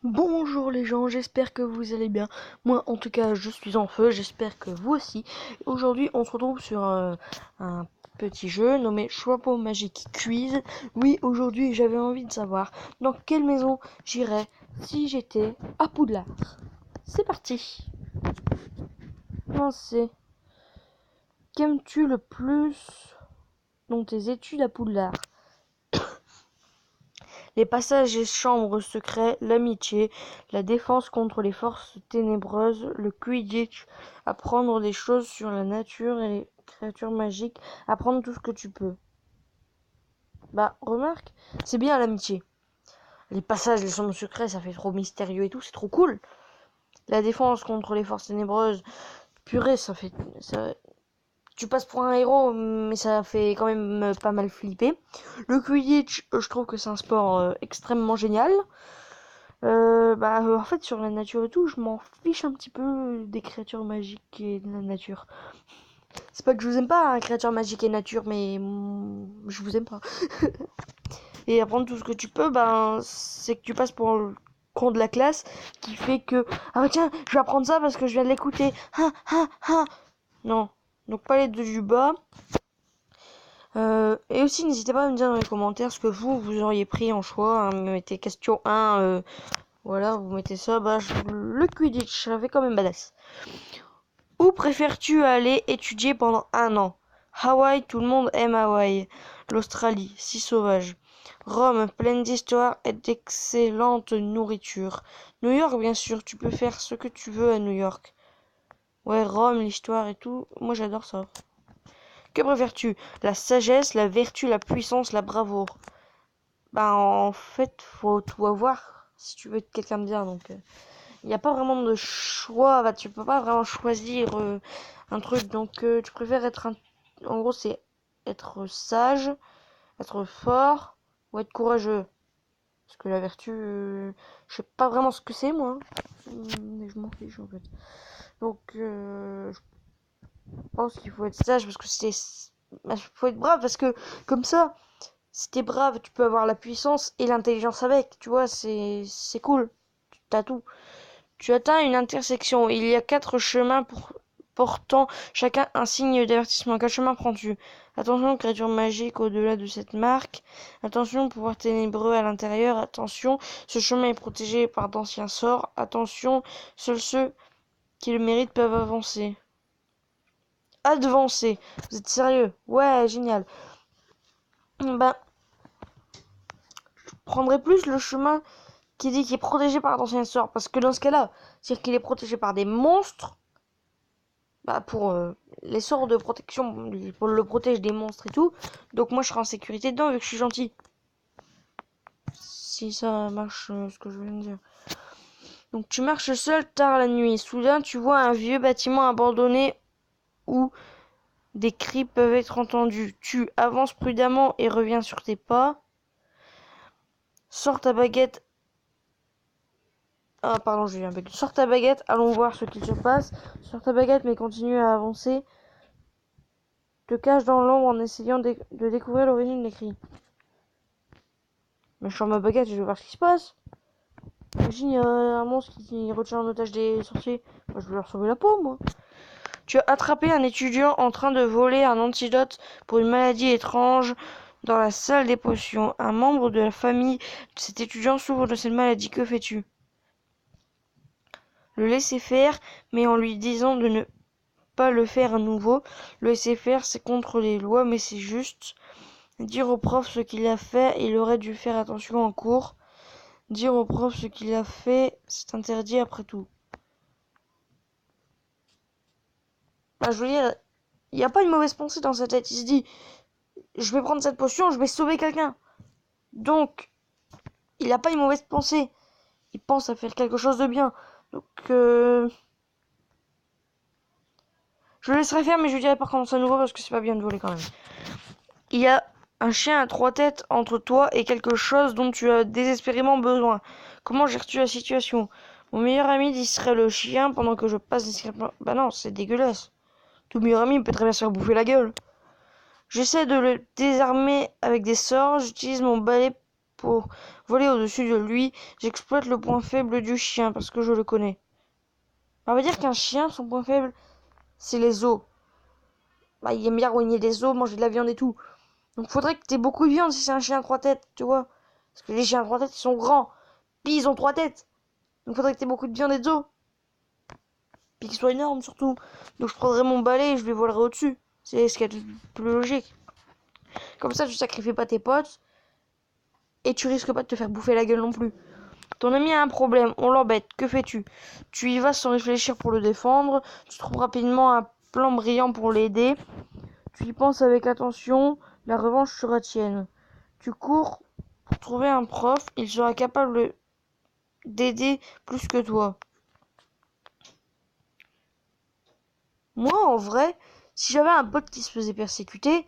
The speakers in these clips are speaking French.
Bonjour les gens, j'espère que vous allez bien. Moi en tout cas je suis en feu, j'espère que vous aussi. Aujourd'hui on se retrouve sur un petit jeu nommé Chapeau Magique Quiz. Oui, aujourd'hui j'avais envie de savoir dans quelle maison j'irais si j'étais à Poudlard. C'est parti. Commencez. Qu'aimes-tu le plus dans tes études à Poudlard? Les passages et chambres secrets, l'amitié, la défense contre les forces ténébreuses, le Quidditch, apprendre des choses sur la nature et les créatures magiques, apprendre tout ce que tu peux. Bah, remarque, c'est bien l'amitié. Les passages, les chambres secrets, ça fait trop mystérieux et tout, c'est trop cool. La défense contre les forces ténébreuses, purée, tu passes pour un héros, mais ça fait quand même pas mal flipper. Le Quidditch, je trouve que c'est un sport extrêmement génial. En fait, sur la nature et tout, je m'en fiche un petit peu des créatures magiques et de la nature. C'est pas que je vous aime pas, hein, créatures magiques et nature, mais je vous aime pas. Et apprendre tout ce que tu peux, c'est que tu passes pour le con de la classe qui fait que ah bah tiens, je vais apprendre ça parce que je viens de l'écouter. Non, donc pas les deux du bas. Et aussi, n'hésitez pas à me dire dans les commentaires ce que vous auriez pris en choix. Hein, mettez question 1. Voilà, vous mettez ça, le Quidditch, ça fait quand même badass. Où préfères-tu aller étudier pendant un an? Hawaï, tout le monde aime Hawaï. L'Australie, si sauvage. Rome, pleine d'histoire et d'excellente nourriture. New York, bien sûr, tu peux faire ce que tu veux à New York. Ouais, Rome, l'histoire et tout, moi j'adore ça. Que préfères-tu? La sagesse, la vertu, la puissance, la bravoure? En fait, faut tout avoir si tu veux être quelqu'un de bien, donc... Il n'y a pas vraiment de choix, tu peux pas vraiment choisir un truc, donc tu préfères en gros c'est être sage, être fort ou être courageux. Parce que la vertu, je sais pas vraiment ce que c'est moi, mais je m'en fiche en fait. Donc je pense qu'il faut être sage parce que faut être brave parce que comme ça, si t'es brave, tu peux avoir la puissance et l'intelligence avec, tu vois, c'est cool, t'as tout. Tu atteins une intersection. Il y a 4 chemins portant chacun un signe d'avertissement. Quel chemin prends-tu? Attention, créature magique au-delà de cette marque. Attention, pouvoir ténébreux à l'intérieur. Attention, ce chemin est protégé par d'anciens sorts. Attention, seuls ceux qui le méritent peuvent avancer. Avancer. Vous êtes sérieux? Ouais, génial. Ben, je prendrais plus le chemin qui dit qu'il est protégé par d'anciens sorts. Parce que dans ce cas-là, c'est-à-dire qu'il est protégé par des monstres. Pour les sorts de protection, pour le protège des monstres et tout. Donc moi je serai en sécurité dedans vu que je suis gentil. Si ça marche ce que je viens de dire. Donc tu marches seul tard la nuit. Soudain tu vois un vieux bâtiment abandonné où des cris peuvent être entendus. Tu avances prudemment et reviens sur tes pas. Sors ta baguette. Ah pardon, j'ai eu un bug. Sors ta baguette, allons voir ce qu'il se passe. Sors ta baguette mais continue à avancer. Te cache dans l'ombre en essayant de découvrir l'origine des cris. Mais je sors ma baguette et je vais voir ce qui se passe. Imagine, il y a un monstre qui retient en otage des sorciers. Moi, je vais leur sauver la peau, moi. Tu as attrapé un étudiant en train de voler un antidote pour une maladie étrange dans la salle des potions. Un membre de la famille de cet étudiant souffre de cette maladie. Que fais-tu? Le laisser faire, mais en lui disant de ne pas le faire à nouveau. Le laisser faire, c'est contre les lois, mais c'est juste. Dire au prof ce qu'il a fait, il aurait dû faire attention en cours. Dire au prof ce qu'il a fait, c'est interdit après tout. Je veux dire, il n'y a pas une mauvaise pensée dans sa tête. Il se dit, je vais prendre cette potion, je vais sauver quelqu'un. Donc, il n'a pas une mauvaise pensée. Il pense à faire quelque chose de bien. Donc, je le laisserai faire, mais je lui dirai pas commencer à nouveau parce que c'est pas bien de voler quand même. Il y a un chien à 3 têtes entre toi et quelque chose dont tu as désespérément besoin. Comment gères-tu la situation? Mon meilleur ami distrairait le chien pendant que je passe discrètement. Bah non, c'est dégueulasse. Tout meilleur ami peut très bien se faire bouffer la gueule. J'essaie de le désarmer avec des sorts. J'utilise mon balai pour voler au-dessus de lui. J'exploite le point faible du chien parce que je le connais. On va dire qu'un chien, son point faible, c'est les os. Bah, il aime bien rogner des os, manger de la viande et tout. Donc faudrait que t'aies beaucoup de viande si c'est un chien à 3 têtes, tu vois. Parce que les chiens à 3 têtes, ils sont grands. Puis ils ont 3 têtes. Donc faudrait que t'aies beaucoup de viande et d'os. Puis qu'ils soient énormes surtout. Donc je prendrais mon balai et je lui volerai au-dessus. C'est ce qui est le plus logique. Comme ça, tu sacrifies pas tes potes. Et tu risques pas de te faire bouffer la gueule non plus. Ton ami a un problème, on l'embête, que fais-tu? Tu y vas sans réfléchir pour le défendre. Tu trouves rapidement un plan brillant pour l'aider. Tu y penses avec attention, la revanche sera tienne. Tu cours pour trouver un prof, il sera capable d'aider plus que toi. Moi, en vrai, si j'avais un pote qui se faisait persécuter,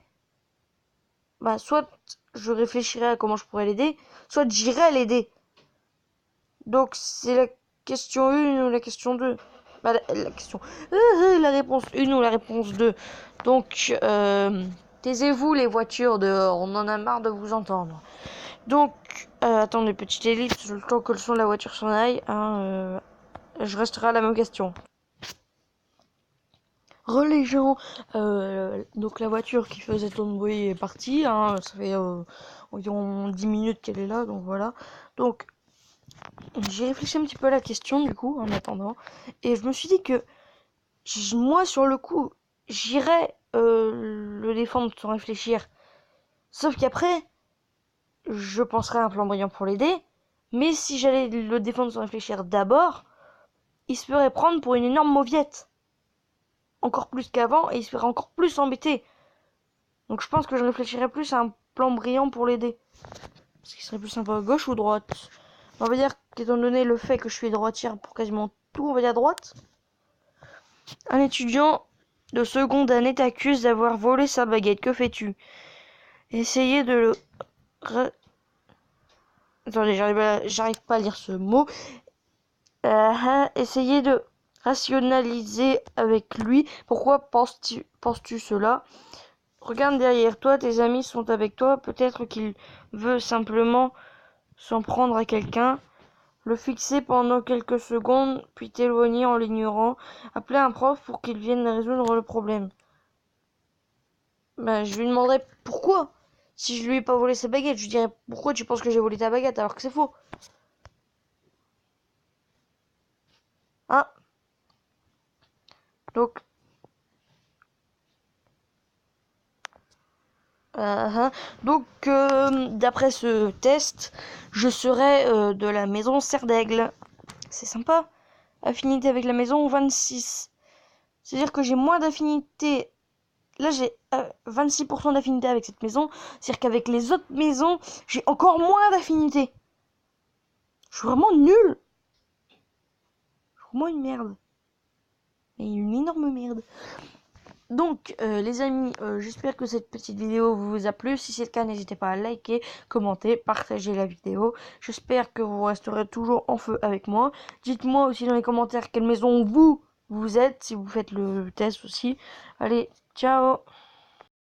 bah soit je réfléchirais à comment je pourrais l'aider, soit j'irais l'aider. Donc c'est la question 1 ou la question 2. Bah, la question... la réponse 1 ou la réponse 2. Donc, taisez-vous les voitures dehors, on en a marre de vous entendre. Donc, attendez, petite élite, le temps que le son de la voiture s'en aille, hein, je resterai à la même question. Les gens, donc la voiture qui faisait ton bruit est partie, hein, ça fait environ 10 minutes qu'elle est là, donc voilà. Donc, j'ai réfléchi un petit peu à la question du coup en attendant et je me suis dit que moi sur le coup j'irais le défendre sans réfléchir, sauf qu'après je penserais à un plan brillant pour l'aider, mais si j'allais le défendre sans réfléchir d'abord, il se ferait prendre pour une énorme mauviette encore plus qu'avant et il se ferait encore plus embêter. Donc je pense que je réfléchirais plus à un plan brillant pour l'aider, ce qui serait plus sympa, gauche ou droite. On va dire qu'étant donné le fait que je suis droitière pour quasiment tout, on va dire droite. Un étudiant de seconde année t'accuse d'avoir volé sa baguette. Que fais-tu? Essayez de le... Attendez, j'arrive pas à lire ce mot. Essayez de rationaliser avec lui. Pourquoi penses-tu cela? Regarde derrière toi, tes amis sont avec toi. Peut-être qu'il veut simplement s'en prendre à quelqu'un. Le fixer pendant quelques secondes, puis t'éloigner en l'ignorant. Appeler un prof pour qu'il vienne résoudre le problème. Ben, je lui demanderais pourquoi. Si je lui ai pas volé sa baguette, je lui dirais pourquoi tu penses que j'ai volé ta baguette alors que c'est faux. Hein? Donc, donc d'après ce test, je serai de la maison Serre d'Aigle. C'est sympa. Affinité avec la maison 26. C'est-à-dire que j'ai moins d'affinité. Là, j'ai 26% d'affinité avec cette maison. C'est-à-dire qu'avec les autres maisons, j'ai encore moins d'affinité. Je suis vraiment nul. Je suis vraiment une merde. Et une énorme merde. Donc, les amis, j'espère que cette petite vidéo vous a plu. Si c'est le cas, n'hésitez pas à liker, commenter, partager la vidéo. J'espère que vous resterez toujours en feu avec moi. Dites-moi aussi dans les commentaires quelle maison vous êtes, si vous faites le test aussi. Allez, ciao!